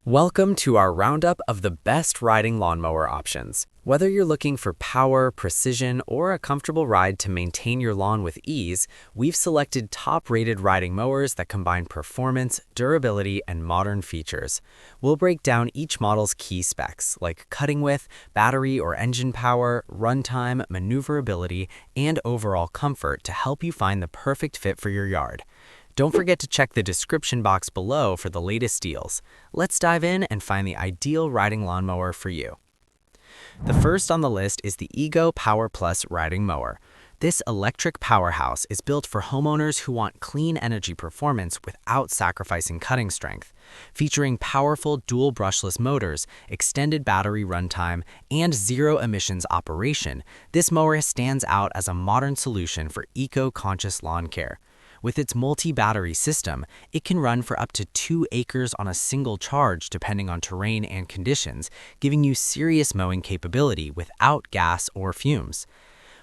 Welcome to our roundup of the best riding lawnmower options. Whether you're looking for power, precision, or a comfortable ride to maintain your lawn with ease, we've selected top-rated riding mowers that combine performance, durability, and modern features. We'll break down each model's key specs, like cutting width, battery or engine power, runtime, maneuverability, and overall comfort to help you find the perfect fit for your yard. Don't forget to check the description box below for the latest deals. Let's dive in and find the ideal riding lawnmower for you. The first on the list is the Ego Power Plus riding mower. This electric powerhouse is built for homeowners who want clean energy performance without sacrificing cutting strength. Featuring powerful dual brushless motors, extended battery runtime, and zero-emissions operation, this mower stands out as a modern solution for eco-conscious lawn care. With its multi-battery system, it can run for up to 2 acres on a single charge depending on terrain and conditions, giving you serious mowing capability without gas or fumes.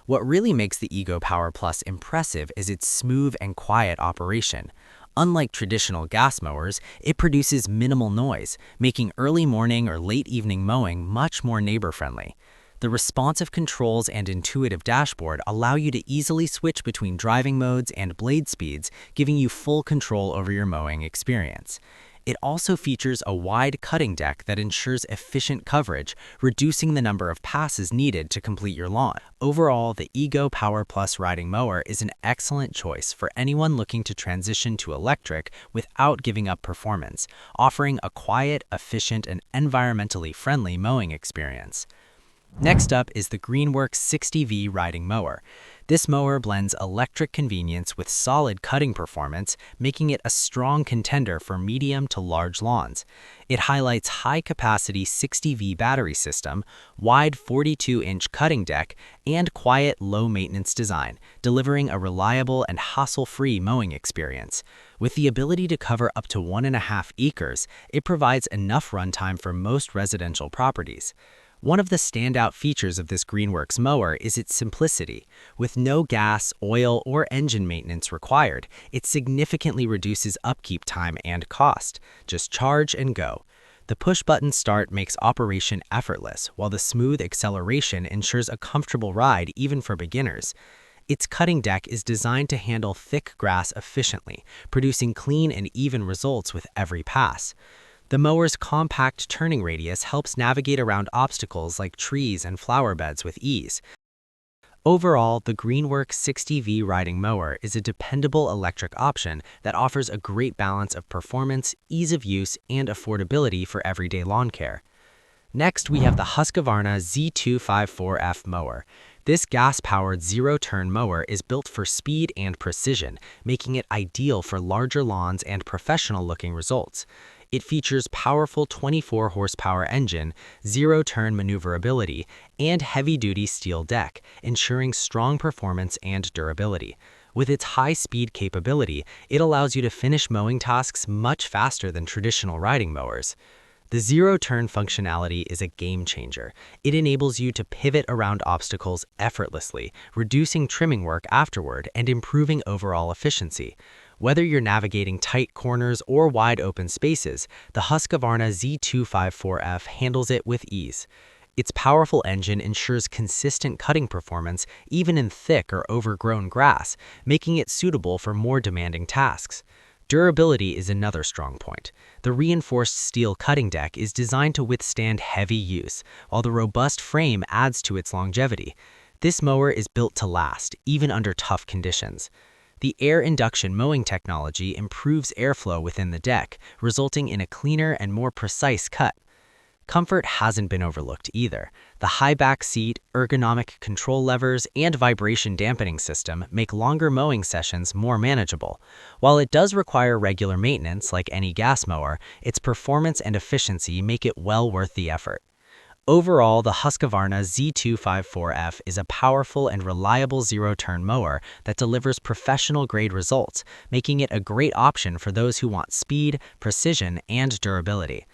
What really makes the Ego Power Plus impressive is its smooth and quiet operation. Unlike traditional gas mowers, it produces minimal noise, making early morning or late evening mowing much more neighbor-friendly. The responsive controls and intuitive dashboard allow you to easily switch between driving modes and blade speeds, giving you full control over your mowing experience. It also features a wide cutting deck that ensures efficient coverage, reducing the number of passes needed to complete your lawn. Overall, the Ego Power Plus riding mower is an excellent choice for anyone looking to transition to electric without giving up performance, offering a quiet, efficient, and environmentally friendly mowing experience. Next up is the Greenworks 60V riding mower. This mower blends electric convenience with solid cutting performance, making it a strong contender for medium to large lawns. It highlights high-capacity 60V battery system, wide 42-inch cutting deck, and quiet, low-maintenance design, delivering a reliable and hassle-free mowing experience. With the ability to cover up to 1.5 acres, it provides enough runtime for most residential properties. One of the standout features of this Greenworks mower is its simplicity. With no gas, oil, or engine maintenance required, it significantly reduces upkeep time and cost. Just charge and go. The push-button start makes operation effortless, while the smooth acceleration ensures a comfortable ride even for beginners. Its cutting deck is designed to handle thick grass efficiently, producing clean and even results with every pass. The mower's compact turning radius helps navigate around obstacles like trees and flower beds with ease. Overall, the Greenworks 60V riding mower is a dependable electric option that offers a great balance of performance, ease of use, and affordability for everyday lawn care. Next, we have the Husqvarna Z254F mower. This gas-powered zero-turn mower is built for speed and precision, making it ideal for larger lawns and professional-looking results. It features powerful 24-horsepower engine, zero-turn maneuverability, and heavy-duty steel deck, ensuring strong performance and durability. With its high-speed capability, it allows you to finish mowing tasks much faster than traditional riding mowers. The zero-turn functionality is a game-changer. It enables you to pivot around obstacles effortlessly, reducing trimming work afterward and improving overall efficiency. Whether you're navigating tight corners or wide open spaces, the Husqvarna Z254F handles it with ease. Its powerful engine ensures consistent cutting performance even in thick or overgrown grass, making it suitable for more demanding tasks. Durability is another strong point. The reinforced steel cutting deck is designed to withstand heavy use, while the robust frame adds to its longevity. This mower is built to last, even under tough conditions. The air induction mowing technology improves airflow within the deck, resulting in a cleaner and more precise cut. Comfort hasn't been overlooked either. The high back seat, ergonomic control levers, and vibration dampening system make longer mowing sessions more manageable. While it does require regular maintenance like any gas mower, its performance and efficiency make it well worth the effort. Overall, the Husqvarna Z254F is a powerful and reliable zero-turn mower that delivers professional-grade results, making it a great option for those who want speed, precision, and durability.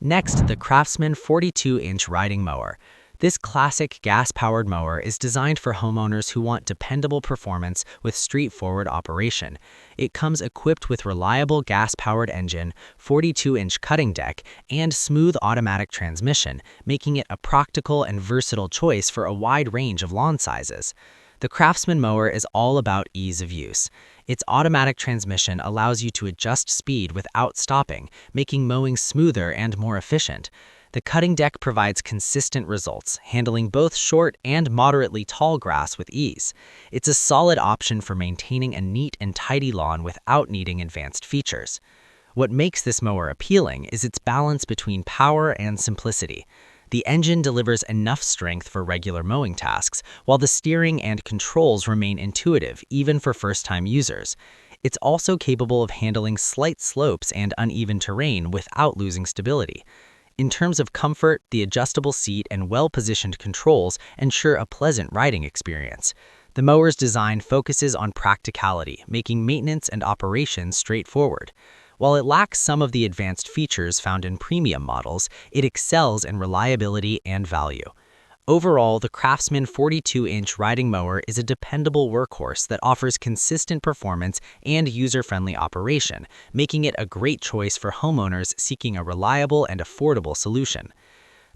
Next, the Craftsman 42-inch riding mower. This classic gas-powered mower is designed for homeowners who want dependable performance with straightforward operation. It comes equipped with reliable gas-powered engine, 42-inch cutting deck, and smooth automatic transmission, making it a practical and versatile choice for a wide range of lawn sizes. The Craftsman mower is all about ease of use. Its automatic transmission allows you to adjust speed without stopping, making mowing smoother and more efficient. The cutting deck provides consistent results, handling both short and moderately tall grass with ease. It's a solid option for maintaining a neat and tidy lawn without needing advanced features. What makes this mower appealing is its balance between power and simplicity. The engine delivers enough strength for regular mowing tasks, while the steering and controls remain intuitive even for first-time users. It's also capable of handling slight slopes and uneven terrain without losing stability. In terms of comfort, the adjustable seat and well-positioned controls ensure a pleasant riding experience. The mower's design focuses on practicality, making maintenance and operation straightforward. While it lacks some of the advanced features found in premium models, it excels in reliability and value. Overall, the Craftsman 42-inch riding mower is a dependable workhorse that offers consistent performance and user-friendly operation, making it a great choice for homeowners seeking a reliable and affordable solution.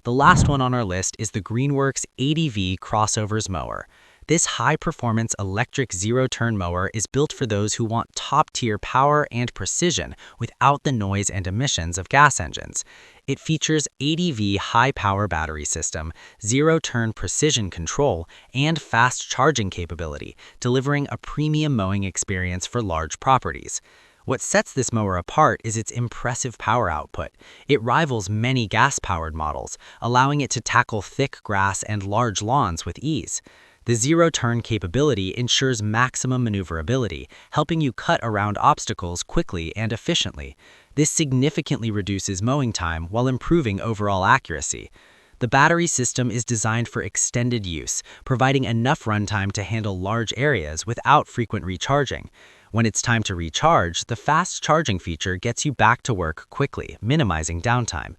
The last one on our list is the Greenworks 80V Crossovers mower. This high-performance electric zero-turn mower is built for those who want top-tier power and precision without the noise and emissions of gas engines. It features 80V high-power battery system, zero-turn precision control, and fast charging capability, delivering a premium mowing experience for large properties. What sets this mower apart is its impressive power output. It rivals many gas-powered models, allowing it to tackle thick grass and large lawns with ease. The zero-turn capability ensures maximum maneuverability, helping you cut around obstacles quickly and efficiently. This significantly reduces mowing time while improving overall accuracy. The battery system is designed for extended use, providing enough runtime to handle large areas without frequent recharging. When it's time to recharge, the fast charging feature gets you back to work quickly, minimizing downtime.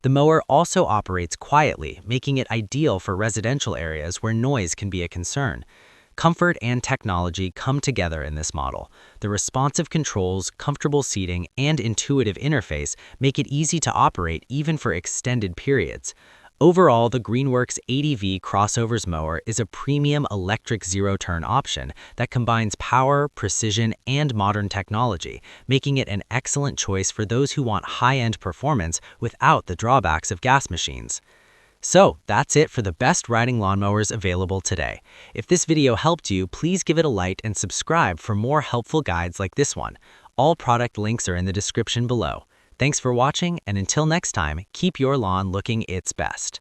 The mower also operates quietly, making it ideal for residential areas where noise can be a concern. Comfort and technology come together in this model. The responsive controls, comfortable seating, and intuitive interface make it easy to operate even for extended periods. Overall, the Greenworks 80V Crossovers mower is a premium electric zero-turn option that combines power, precision, and modern technology, making it an excellent choice for those who want high-end performance without the drawbacks of gas machines. So, that's it for the best riding lawnmowers available today. If this video helped you, please give it a like and subscribe for more helpful guides like this one. All product links are in the description below. Thanks for watching, and until next time, keep your lawn looking its best.